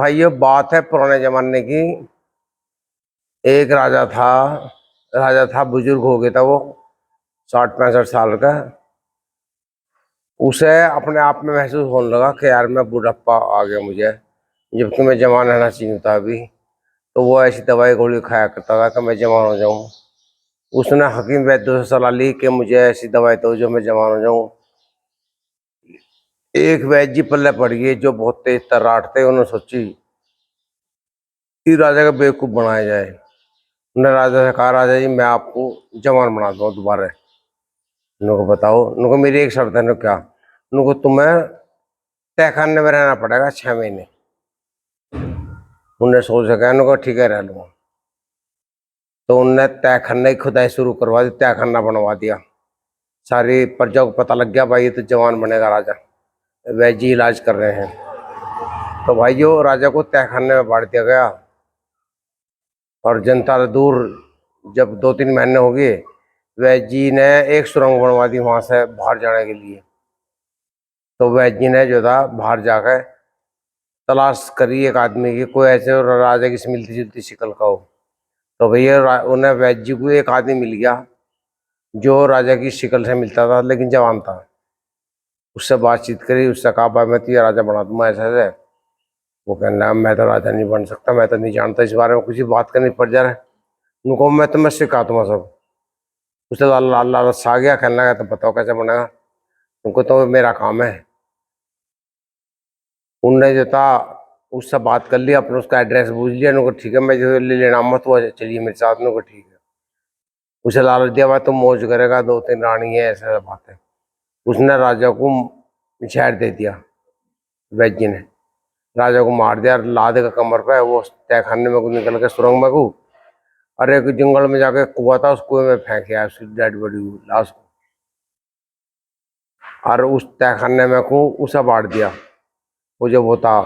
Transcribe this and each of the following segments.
भाई ये बात है पुराने जमाने की। एक राजा था बुजुर्ग हो गया था वो, 60-65 साल का। उसे अपने आप में महसूस होने लगा कि यार मैं बुढ़ापा आ गया मुझे, जबकि मैं जवान रहना चाहिए था अभी। तो वो ऐसी दवाई गोली खाया करता था कि मैं जवान हो जाऊं। उसने हकीम वैद्य से सलाह ली कि मुझे ऐसी दवाई दो जो मैं जवान हो जाऊं। एक वैद्य जी पल्ले पड़ गए जो बहुत तेज तर्राट थे। उन्होंने सोची कि राजा का बेवकूफ बनाया जाए। उन्होंने राजा से कहा, राजा जी मैं आपको जवान बना दूंगा दोबारा। उनको बताओ, उनको मेरी एक शर्त है। क्या? उनको तुम्हें तहखाने में रहना पड़ेगा 6 महीने। उन्हें सोच सका, उनको ठीक है रह लूंगा। तो उनने तहखाने की खुदाई शुरू करवा दी, तहखाना बनवा दिया। सारी प्रजा को पता लग गया भाई ये तो जवान बनेगा राजा, वैद्य जी इलाज कर रहे हैं। तो भाइयों राजा को तहखाने में बांट दिया गया। और जनता से दूर जब 2-3 महीने हो गए, वैद्य जी ने एक सुरंग बनवा दी वहां से बाहर जाने के लिए। तो वैद्य जी ने जो था बाहर जाकर तलाश करी एक आदमी की, कोई ऐसे राजा की मिलती जुलती शक्ल का हो। तो भैया उन्हें वैद्य जी को एक आदमी मिल गया जो राजा की शक्ल से मिलता था लेकिन जवान था। उससे बातचीत करी, उससे कहा भाई मैं तुझे राजा बना दूंगा ऐसा है। वो कहना मैं तो राजा नहीं बन सकता, मैं तो नहीं जानता इस बारे में कुछ बात करनी पड़ जा रहा है। उनको मैं तुम्हें सिखा दूंगा सब। उससे लालच आ गया, कहने लगा तो बताओ कैसे बनेगा। उनको तो मेरा काम है। उनने जो था उससे बात कर लिया, अपने उसका एड्रेस पूछ लिया। उनको ठीक है मैं जो ले लेना मत, वो चलिए मेरे साथ। उनको ठीक है। उसे लालच दिया भाई तुम मौज करेगा, 2-3 रानी है, ऐसा बात है। उसने राजा को जहर दे दिया। वैद्य जी ने राजा को मार दिया, लाद का कमर पे। वो तहखाने में को निकल के सुरंग में को, अरे एक जंगल में जाके कुआ था, उस कुएं में फेंक आया उसकी डेड बॉडी लाश को। और उस तहखाने में को उसे बांट दिया। वो जो वो था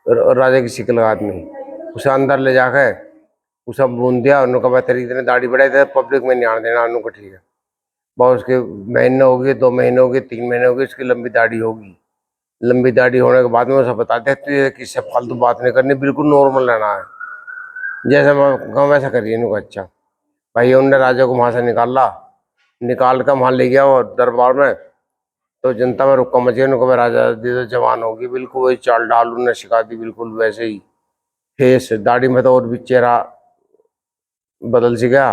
राजा की शिकल का आदमी, उसे अंदर ले जाके उसे बूंद दिया। उन्होंने कहा तेरी इतनी दाढ़ी बढ़ाई थे, पब्लिक में नहीं आने देना। उनको ठीक है। बहुत उसके महीने हो गए, 2 महीने हो गए, 3 महीने हो गए, उसकी लंबी दाढ़ी होगी। लंबी दाढ़ी होने के बाद में उसे बताते हैं किससे फालतू बात नहीं करनी, बिल्कुल नॉर्मल रहना है, जैसे मैं कहूँ वैसा करिए। इनको अच्छा भाई उनने राजा को वहां से निकाल कर वहां ले गया और दरबार में। तो जनता में रुक्का मची। उनको राजा दी तो जवान होगी, बिल्कुल वही चाल डाल उन्होंने सिखा दी, बिल्कुल वैसे ही फेस दाढ़ी में तो और भी चेहरा बदल सी गया।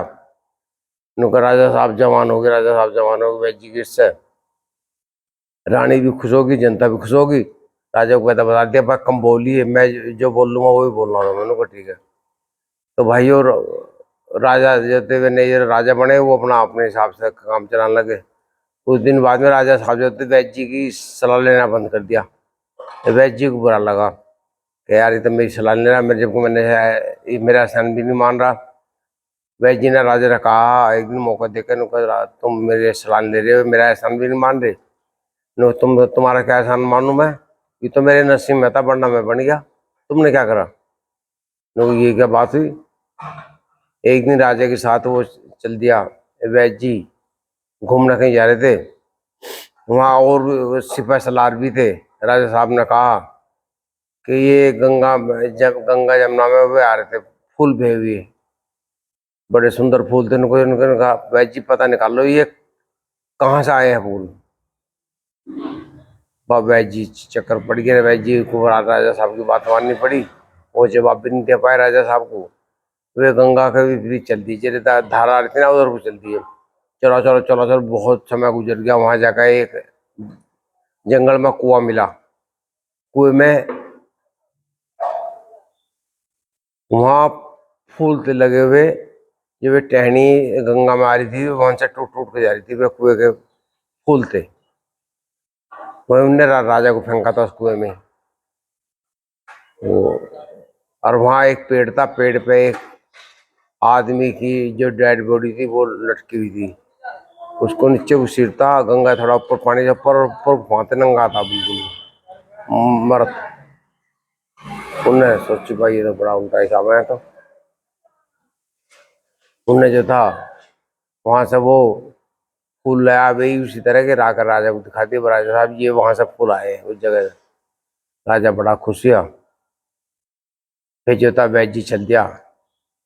उनका राजा साहब जवान हो गए, राजा साहब जवान हो गए। वैद्य की से रानी भी खुश होगी, जनता भी खुश होगी। राजा को कहता बता दिया भाई कम बोलिए, मैं जो बोल लूंगा वही बोलना होगा। मैंने कहा ठीक है। तो भाई और राजा जैसे वे नए राजा बने, वो अपना अपने हिसाब से काम चलाने लगे। कुछ दिन बाद में राजा साहब जो थे वैद्य जी की सलाह लेना बंद कर दिया। वैद्य जी को बुरा लगा कि यार ये तो मेरी सलाह ले रहा, मेरे जबकि ये मेरा एहसान भी नहीं मान रहा। वैद्य जी ने राजा ने कहा एक दिन मौका देकर, तुम मेरे सलाह ले रहे हो, मेरा एहसान भी नहीं मान रहे। नो तुम्हारा क्या एहसान मानूं मैं, ये तो मेरे नसीब में था, वरना मैं बन गया, तुमने क्या करा। नो ये क्या बात हुई। एक दिन राजा के साथ वो चल दिया। वैद्य जी घूमने कहीं जा रहे थे, वहाँ और सिपह सलार भी थे। राजा साहब ने कहा कि ये गंगा जमुना में वे आ रहे थे, फूल भे हुए, बड़े सुंदर फूल थे। उन्होंने कहा वैद्य जी पता निकाल लो ये कहाँ से आए हैं फूल। वैद्य जी चक्कर पड़ गया। वैद्य जी को राजा साहब की बात माननी पड़ी। वो जवाब भी नहीं दे पाए राजा साहब को। वे गंगा के विपरीत चलती, चले धारा आ रही थी ना, उधर को चलती है। चलो चलो चलो चलो, बहुत समय गुजर गया। वहां जाकर एक जंगल में कुआं मिला। कुएं में वहां फूल थे लगे हुए, जो वे टहनी गंगा में आ रही थी, वहां से टूट टूट के जा रही थी। वे कुएं के फूल थे। वही उनने राजा को फेंका था उस कुएं में। वो और वहां एक पेड़ था, पेड़ पे एक आदमी की जो डेड बॉडी थी वो लटकी हुई थी। उसको नीचे घसीटता गंगा, थोड़ा ऊपर पानी से ऊपर ऊपर भांते नंगा था बिल्कुल मरत। उन्हें सोची भाई ये तो बड़ा उल्टा हिसाब है। तो उनने जो था वहां से वो फूल लाया, वही उसी तरह के राकर राजा को दिखाती है। राजा साहब ये वहां से फूल आए उस जगह से। राजा बड़ा खुश हुआ। फिर जो था वैद जी चल दिया।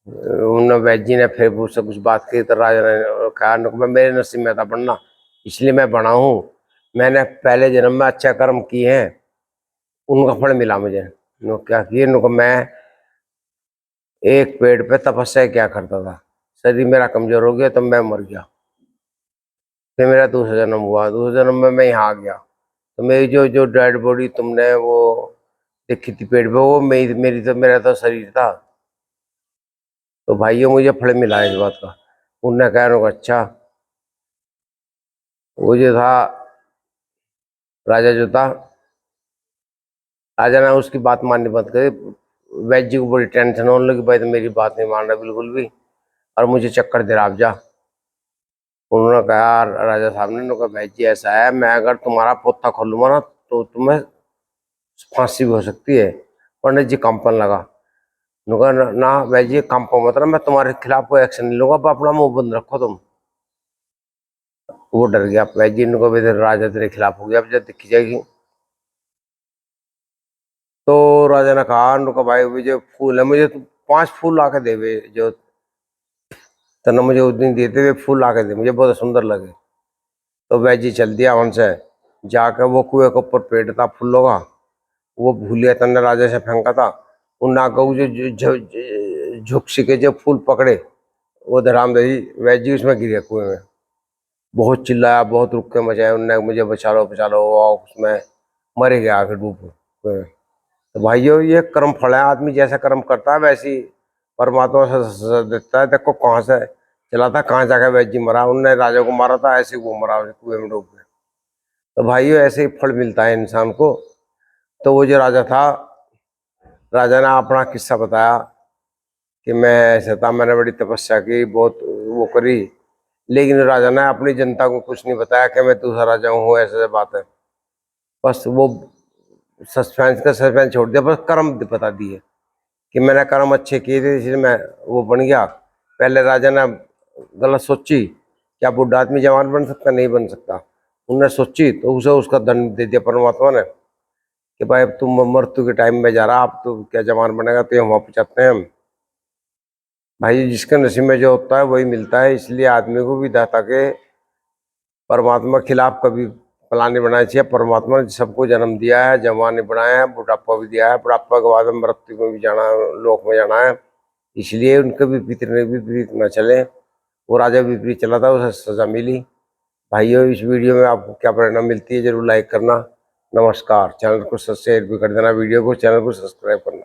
उन वैद जी ने फिर उससे कुछ बात की तो राजा ने कहा मैं मेरे नसीब में था बनना, इसलिए मैं बना हूँ। मैंने पहले जन्म में अच्छा कर्म किए हैं, उनका फल मिला मुझे। नो क्या किए, नो मैं एक पेड़ पे तपस्या क्या करता था, शरीर मेरा कमजोर हो गया, तब मैं मर गया। फिर मेरा दूसरा जन्म हुआ, दूसरे जन्म में मैं यहाँ आ गया, तो मेरी जो जो डेड बॉडी तुमने वो देखी थी पेड़ पे, वो मेरी तो मेरा तो शरीर था। तो भाइयों मुझे फल मिला इस बात का। उनने कहा रुक अच्छा, वो जो था राजा जो था, राजा ने उसकी बात माननी बंद करी। वैद्य जी को बड़ी टेंशन होने लगी, भाई तो मेरी बात नहीं मान रहा बिल्कुल भी, और मुझे चक्कर दे रहा आप जा। उन्होंने कहा राजा साहब ने कहा वैद्य जी ऐसा है, मैं अगर तुम्हारा पोता खोलूंगा ना तो तुम्हें फांसी भी हो सकती है। पंडित जी कंपन लगा, उन्होंने कहा ना वैद्य जी कंपन मतलब मैं तुम्हारे खिलाफ कोई एक्शन नहीं लूंगा, पर अपना मुंह बंद रखो तुम। वो डर गया वैद्य जी ने, कहा राजा तेरे खिलाफ हो गया, अब जब देखी जाएगी। तो राजा ने कहा उनका भाई मुझे फूल है, मुझे तो 5 फूल ला के देवे, जो तने मुझे उस दिन देते हुए फूल ला के दे, मुझे बहुत सुंदर लगे। तो वैद्य जी चल दिया उनसे, जाकर वो कुएं के ऊपर पेड़ था फूलों का, वो भूलिया तन्ने राजा से फेंका था। उन नागऊ जो झुक के जो फूल पकड़े, वो धराम दही वैद्य जी उसमें गिर गया कुएं में। बहुत चिल्लाया, बहुत रुक के मचाया उनने, मुझे बचा लो, और उसमें मर ही गया आखिर डूब कुएं में। तो भाइयों ये कर्म फल है, आदमी जैसा कर्म करता है वैसी परमात्मा से सजा देता है। देखो कहाँ से चला था, कहाँ जाकर वैद्य जी मरा, उनने राजा को मारा था, ऐसे वो मरा कुएं में डूब गया। तो भाइयों ऐसे ही फल मिलता है इंसान को। तो वो जो राजा था, राजा ने अपना किस्सा बताया कि मैं ऐसा था, मैंने बड़ी तपस्या की, बहुत वो करी, लेकिन राजा ने अपनी जनता को कुछ नहीं बताया कि मैं दूसरा राजा हूँ, ऐसे बात है। बस वो सस्पेंस छोड़ दिया, बस कर्म बता दिए कि मैंने कर्म अच्छे किए थे इसलिए मैं वो बन गया। पहले राजा ने गलत सोची, क्या बुढ़ा आदमी जवान बन सकता, नहीं बन सकता। उन्होंने सोची तो उसे उसका दंड दे दिया परमात्मा ने कि भाई अब तुम मृत्यु के टाइम में जा रहा, अब तो क्या जवान बनेगा, तो हम वापस जाते हैं हम। भाई जिसके नसीब में जो होता है वही मिलता है, इसलिए आदमी को भी दाता के परमात्मा के खिलाफ कभी प्लान नहीं बनाना चाहिए। परमात्मा ने सबको जन्म दिया है, जवान नहीं बनाया है, बुढ़ापा भी दिया है, बुढ़ापा के बाद मृत्यु में भी जाना, लोक में जाना है। इसलिए उनके भी विपरीत न चले। वो राजा विपरीत चला था, उसे सजा मिली। भाइयों इस वीडियो में आपको क्या प्रेरणा मिलती है जरूर लाइक करना। नमस्कार। चैनल को शेयर भी कर देना, वीडियो को, चैनल को सब्सक्राइब करना।